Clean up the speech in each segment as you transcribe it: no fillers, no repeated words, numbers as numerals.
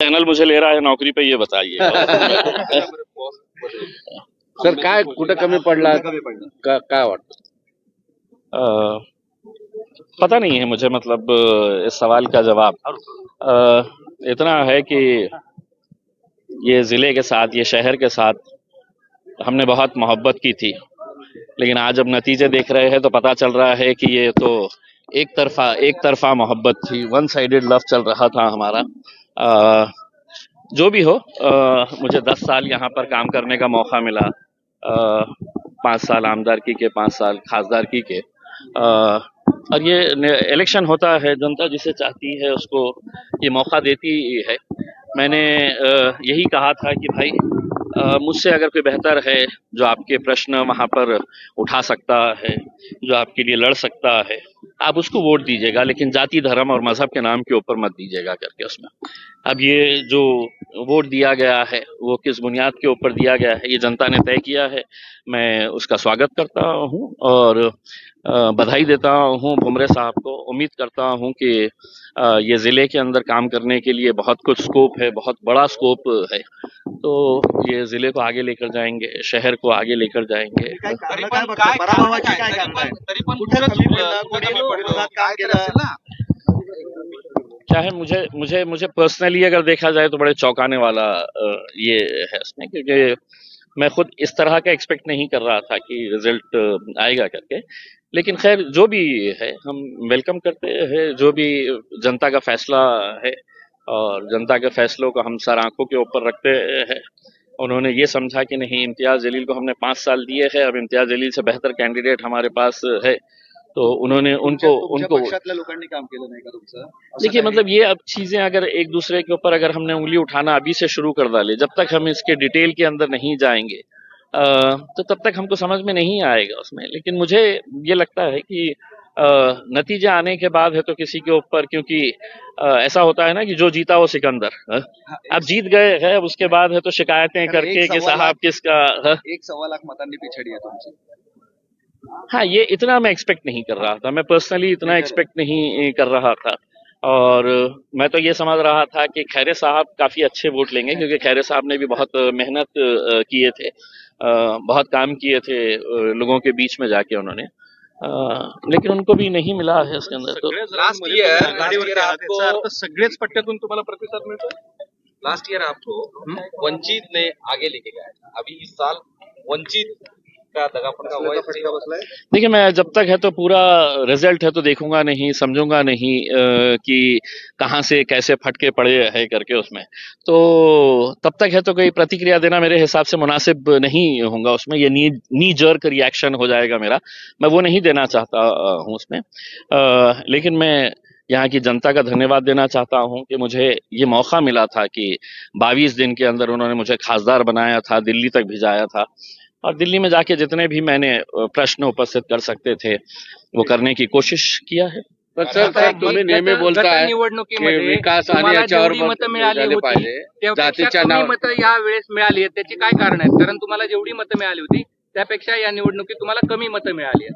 Channel मुझे ले रहा है नौकरी पे, ये बताइए. सर काय कुठं कमी पडला काय वाटतं? पता नहीं है मुझे, मतलब इस सवाल का जवाब इतना है कि ये जिले के साथ, ये शहर के साथ हमने बहुत मोहब्बत की थी, लेकिन आज जब नतीजे देख रहे हैं तो पता चल रहा है कि ये तो एक तरफा मोहब्बत थी, वन साइडेड लव चल रहा था हमारा. जो भी हो, मुझे 10 साल यहाँ पर काम करने का मौका मिला. 5 साल आमदारकी के, 5 साल खासदारकी के. और ये इलेक्शन होता है, जनता जिसे चाहती है उसको ये मौका देती है. मैंने यही कहा था कि भाई, मुझसे अगर कोई बेहतर है जो आपके प्रश्न वहाँ पर उठा सकता है, जो आपके लिए लड़ सकता है, आप उसको वोट दीजिएगा, लेकिन जाति धर्म और मजहब के नाम के ऊपर मत दीजिएगा करके उसमें. अब ये जो वोट दिया गया है वो किस बुनियाद के ऊपर दिया गया है, ये जनता ने तय किया है. मैं उसका स्वागत करता हूँ और बधाई देता हूँ भुमरे साहब को. उम्मीद करता हूँ कि ये ज़िले के अंदर काम करने के लिए बहुत कुछ स्कोप है, बहुत बड़ा स्कोप है. तो ये ज़िले को आगे लेकर जाएंगे, शहर को आगे लेकर जाएंगे. क्या है, मुझे पर्सनली अगर देखा जाए तो बड़े चौंकाने वाला ये है उसमें, क्योंकि मैं खुद इस तरह का एक्सपेक्ट नहीं कर रहा था कि रिजल्ट आएगा करके. लेकिन खैर, जो भी है हम वेलकम करते हैं, जो भी जनता का फैसला है, और जनता के फैसलों को हम सर आंखों के ऊपर रखते हैं. उन्होंने ये समझा कि नहीं, इम्तियाज जलील को हमने 5 साल दिए हैं, अब इम्तियाज जलील से बेहतर कैंडिडेट हमारे पास है, तो उन्होंने उनको लोकांनी काम केलं नाही का तुमचं? देखिए, मतलब ये अब चीजें अगर एक दूसरे के ऊपर अगर हमने उंगली उठाना अभी से शुरू कर डाले, जब तक हम इसके डिटेल के अंदर नहीं जाएंगे तो तब तक हमको समझ में नहीं आएगा उसमें. लेकिन मुझे ये लगता है कि नतीजे आने के बाद है तो किसी के ऊपर, क्योंकि ऐसा होता है ना कि जो जीता वो सिकंदर. अब जीत गए है, अब उसके बाद है तो शिकायतें करके कि साहब किसका 1.25 लाख मतांनी पिछड़ी है तुमची. हाँ, ये इतना मैं एक्सपेक्ट नहीं कर रहा था. मैं पर्सनली इतना एक्सपेक्ट नहीं कर रहा था. और मैं तो ये समझ रहा था कि खैरे साहब काफी अच्छे वोट लेंगे, क्योंकि खैरे साहब ने भी बहुत मेहनत किए थे, बहुत काम किए थे लोगों के बीच में जाके उन्होंने. लेकिन उनको भी नहीं मिला है उसके अंदर. तो सगळेच पट्ट्यातून तुम्हाला प्रतिसाद मिळतो. लास्ट ईयर आपको वंचित ने आगे लेके गया, अभी इस साल वंचित का दगापन का हुआ है. देखिए, मैं जब तक है तो पूरा रिजल्ट है तो देखूंगा नहीं, समझूंगा नहीं कि कहाँ से कैसे फटके पड़े है करके उसमें. तो तब तक है तो कोई प्रतिक्रिया देना मेरे हिसाब से मुनासिब नहीं होगा उसमें. ये नी जर्क रिएक्शन हो जाएगा मेरा, मैं वो नहीं देना चाहता हूँ उसमें. लेकिन मैं यहाँ की जनता का धन्यवाद देना चाहता हूँ कि मुझे ये मौका मिला था कि 22 दिन के अंदर उन्होंने मुझे खासदार बनाया था, दिल्ली तक भिजाया था, और दिल्ली में जाके जितने भी मैंने प्रश्न उपस्थित कर सकते थे वो करने की कोशिश किया है. पण सर तुम्ही नेहमी बोलताय की विकास आणि याच्यावर मत मिळाले पाहिजे, जातीच्या नाव मत या वेळेस मिळाली आहेत, त्याची काय कारण आहेत? कारण तुम्हाला जेवढी मतं मिळाली होती त्यापेक्षा या निवडणुकीत तुम्हाला कमी मतं मिळाली आहेत.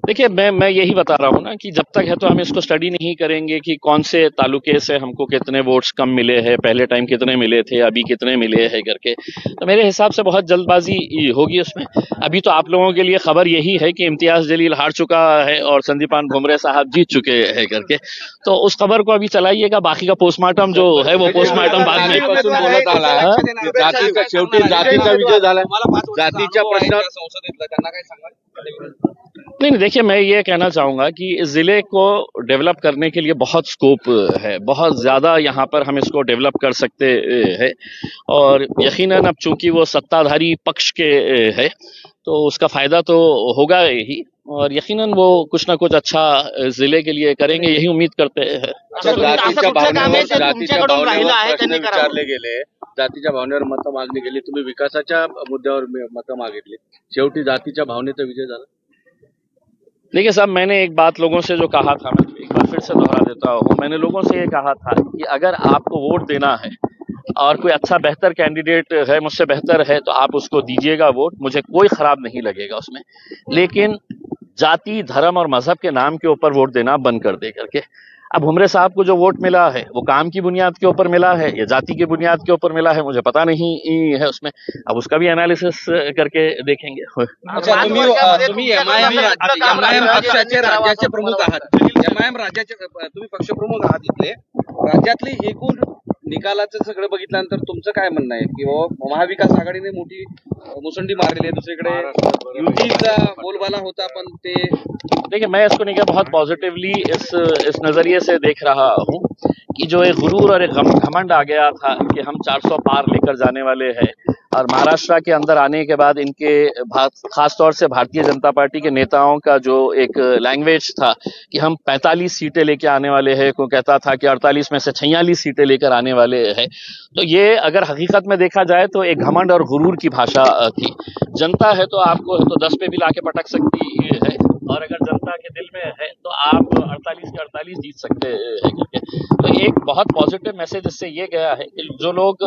देखिए, मैं यही बता रहा हूँ ना कि जब तक है तो हम इसको स्टडी नहीं करेंगे कि कौन से तालुके से हमको कितने वोट्स कम मिले हैं, पहले टाइम कितने मिले थे, अभी कितने मिले हैं करके, तो मेरे हिसाब से बहुत जल्दबाजी होगी उसमें. अभी तो आप लोगों के लिए खबर यही है कि इम्तियाज जलील हार चुका है और संदीपान भुमरे साहब जीत चुके हैं करके, तो उस खबर को अभी चलाइएगा. बाकी का पोस्टमार्टम जो है वो पोस्टमार्टम बाद में. बोलत आला जातीचा शेवटी जातीचा विजय झाला, जातीच्या प्रश्न संसदेतला त्यांना काय सांगाल? नहीं, देखिए, मैं ये कहना चाहूंगा कि इस जिले को डेवलप करने के लिए बहुत स्कोप है, बहुत ज्यादा यहाँ पर हम इसको डेवलप कर सकते हैं. और यकीनन अब चूंकि वो सत्ताधारी पक्ष के है तो उसका फायदा तो होगा ही, और यकीनन वो कुछ ना कुछ अच्छा जिले के लिए करेंगे, यही उम्मीद करते हैं. जातीच्या भावनेवर प्रश्न विचारले गेले, जातीच्या भावनेवर मतं मागणी गेली, तुम्ही विकासाच्या मुद्द्यावर मतं मागितली, शेवटी जातीच्या भावनेचा विजय झाला. देखिए साहब, मैंने एक बात लोगों से जो कहा था, मैं एक बार फिर से दोहरा देता हूँ. मैंने लोगों से ये कहा था कि अगर आपको वोट देना है और कोई अच्छा बेहतर कैंडिडेट है, मुझसे बेहतर है, तो आप उसको दीजिएगा वोट, मुझे कोई खराब नहीं लगेगा उसमें. लेकिन जाति धर्म और मजहब के नाम के ऊपर वोट देना बंद कर दे करके. अब भुमरे साहब को जो वोट मिला है वो काम की बुनियाद के ऊपर मिला है या जाति की बुनियाद के ऊपर मिला है, मुझे पता नहीं है उसमें। अब उसका भी एनालिसिस करके देखेंगे। अच्छा, तुम्ही एमआयएम पक्षाचे राज्याचे प्रमुख आहात, एमआयएम राज्याचे तुम्ही पक्षप्रमुख आहात इथले, राज्यातले एकूण निकालाचं सगळं बघितल्यानंतर तुमचं काय म्हणणं आहे की महाविकास आघाडीने मोठी मुसंडी मारलेली है, दुसरीकडे युतीचा बोलबाला होता, पण ते देखिए मैं इसको नहीं बहुत पॉजिटिवली इस नजरिए से देख रहा हूँ कि जो एक गुरूर और एक घमंड आ गया था कि हम 400 पार लेकर जाने वाले हैं, और महाराष्ट्र के अंदर आने के बाद इनके खासतौर से भारतीय जनता पार्टी के नेताओं का जो एक लैंग्वेज था कि हम 45 सीटें लेकर आने वाले हैं, को कहता था कि 48 में से 46 सीटें लेकर आने वाले हैं, तो ये अगर हकीकत में देखा जाए तो एक घमंड और गुरूर की भाषा थी। जनता है तो आपको तो 10 पे भी लाके पटक सकती है, और अगर जनता के दिल में है तो आप 48 के 48 जीत सकते हैं करके। तो एक बहुत पॉजिटिव मैसेज इससे ये गया है कि जो लोग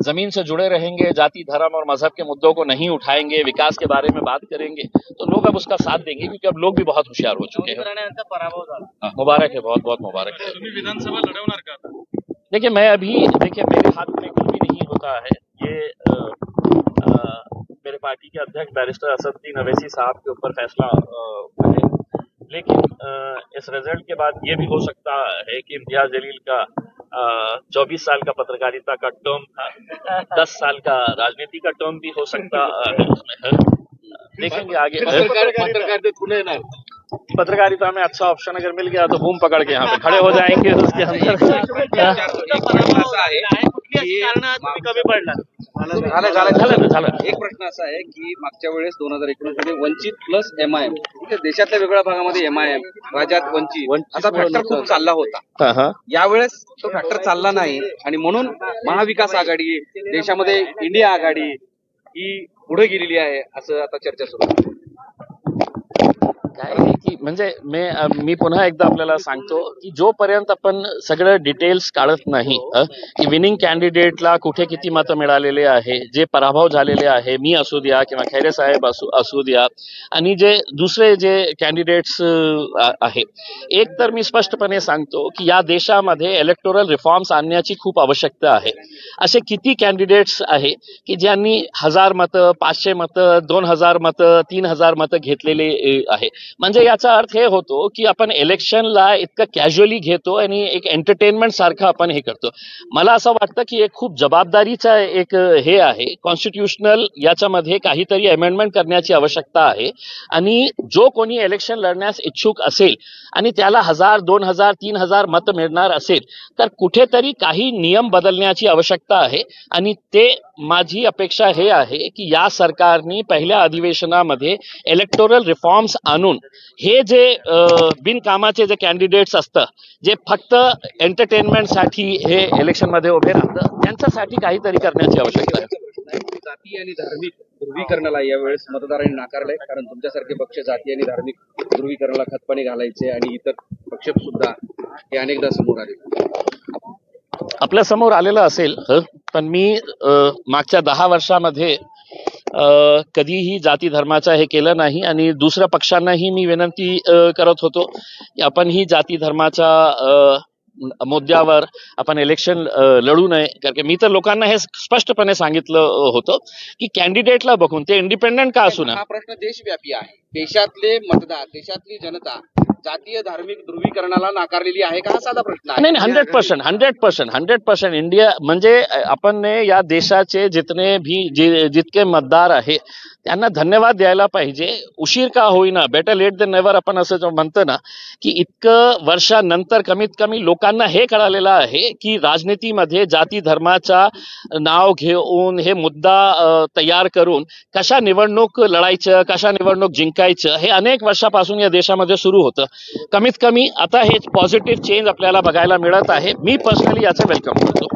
जमीन से जुड़े रहेंगे, जाति धर्म और मजहब के मुद्दों को नहीं उठाएंगे, विकास के बारे में बात करेंगे, तो लोग अब उसका साथ देंगे, क्योंकि अब लोग भी बहुत होशियार हो चुके हैं। मुबारक है, बहुत बहुत मुबारक है। विधानसभा लढवणार का? देखिए मैं अभी मेरे हाथ में कुछ भी नहीं होता है, ये मेरे पार्टी के अध्यक्ष बैरिस्टर असदुद्दीन अवैसी साहब के ऊपर फैसला है, लेकिन इस रिजल्ट के बाद ये भी हो सकता है कि इम्तियाज जलील का 24 साल का पत्रकारिता का टर्म था, 10 साल का राजनीति का टर्म भी हो सकता है उसमें। देखेंगे आगे। पत्रकारिता में अच्छा ऑप्शन अगर मिल गया तो बूम पकड़ के यहाँ पे खड़े हो जाएंगे उसके अंदर। एक प्रश्न असा आहे की मागच्या वेळेस 2019 मध्ये वंचित प्लस एमआयएम, देशातल्या वेगळ्या भागामध्ये एमआयएम, राज्यात वंचित असा फॅक्टर खूप चालला होता, यावेळेस तो फॅक्टर चालला नाही आणि म्हणून महाविकास आघाडी, देशामध्ये इंडिया आघाडी ही पुढे गेलेली आहे असं आता चर्चा सुरू आहे। काय आहे की म्हणजे मी पुन्हा एकदा आपल्याला सांगतो की जोपर्यंत आपण सगळं डिटेल्स काढत नाही की विनिंग कॅन्डिडेटला कुठे किती मतं मिळालेले आहे, जे पराभव झालेले आहे, मी असू द्या किंवा खैरे साहेब असू द्या, आणि जे दुसरे जे कॅन्डिडेट्स आहे, एक तर मी स्पष्टपणे सांगतो की या देशामध्ये इलेक्टोरल रिफॉर्म्स आणण्याची खूप आवश्यकता आहे। असे किती कॅन्डिडेट्स आहे की ज्यांनी 1000 मतं, 500 मतं, 2000 मतं, 3000 मतं घेतलेले आहे। म्हणजे याचा अर्थ हे होतो की आपण इलेक्शनला इतकं कॅज्युअली घेतो आणि एक एंटरटेनमेंट सारखं आपण हे करतो। मला असं वाटतं की एक खूप जबाबदारीचा एक हे आहे, कॉन्स्टिट्यूशनल याच्यामध्ये काहीतरी अमेंडमेंट करण्याची आवश्यकता आहे, आणि जो कोणी इलेक्शन लढण्यास इच्छुक असेल आणि त्याला 1000, 2000, 3000 मतं मिळणार असेल तर कुठेतरी काही नियम बदलण्याची आवश्यकता आहे। आणि ते माझी अपेक्षा हे आहे की या सरकारने पहिल्या अधिवेशनामध्ये इलेक्टोरल रिफॉर्म्स आणून हे जे बिनकामाचे जे कॅन्डिडेट्स असतात, जे फक्त एंटरटेनमेंटसाठी हे इलेक्शनमध्ये उभे राहतात, त्यांच्यासाठी काहीतरी करण्याची आवश्यकता आहे। जाती आणि धार्मिक ध्रुवीकरणाला यावेळेस मतदारांनी नाकारलंय, कारण तुमच्यासारखे पक्ष जाती आणि धार्मिक ध्रुवीकरणाला खतपाणी घालायचे आणि इतर पक्ष सुद्धा हे अनेकदा समोर आले। आपल्या समोर आलेलं असेल, पण मी मागच्या 10 वर्षामध्ये कधीही जाती धर्माचा हे केलं नाही, आणि दुसऱ्या पक्षांनाही मी विनंती करत होतो की आपण ही जाती धर्माच्या मुद्द्यावर आपण इलेक्शन लढू नये, कारण मी तर लोकांना हे स्पष्टपणे सांगितलं होतं की कॅन्डिडेटला बघून ते इंडिपेंडेंट का असू नये। हा प्रश्न देशव्यापी आहे, देशातले मतदार, देशातली जनता जातीय धार्मिक ध्रुवीकरणाला नाकारलेली आहे का, हा साधा प्रश्न आहे। नाही, 100% इंडिया म्हणजे आपण या देशाचे जितके मतदार आहे त्यांना धन्यवाद द्यायला पाहिजे। उशीर का होईना, बेटर लेट देन नेव्हर आपण असं म्हणतो ना, की इतकं वर्षानंतर कमीत कमी लोकांना हे कळालेलं आहे की राजनीतीमध्ये जाती धर्माचा नाव घेऊन हे मुद्दा तयार करून कशा निवडणूक लढायचं, कशा निवडणूक जिंकायचं, हे अनेक वर्षापासून या देशामध्ये सुरू होतं। कमीत कमी आता हे पॉझिटिव्ह चेंज आपल्याला बघायला मिळत आहे। मी पर्सनली याचं वेलकम करतो।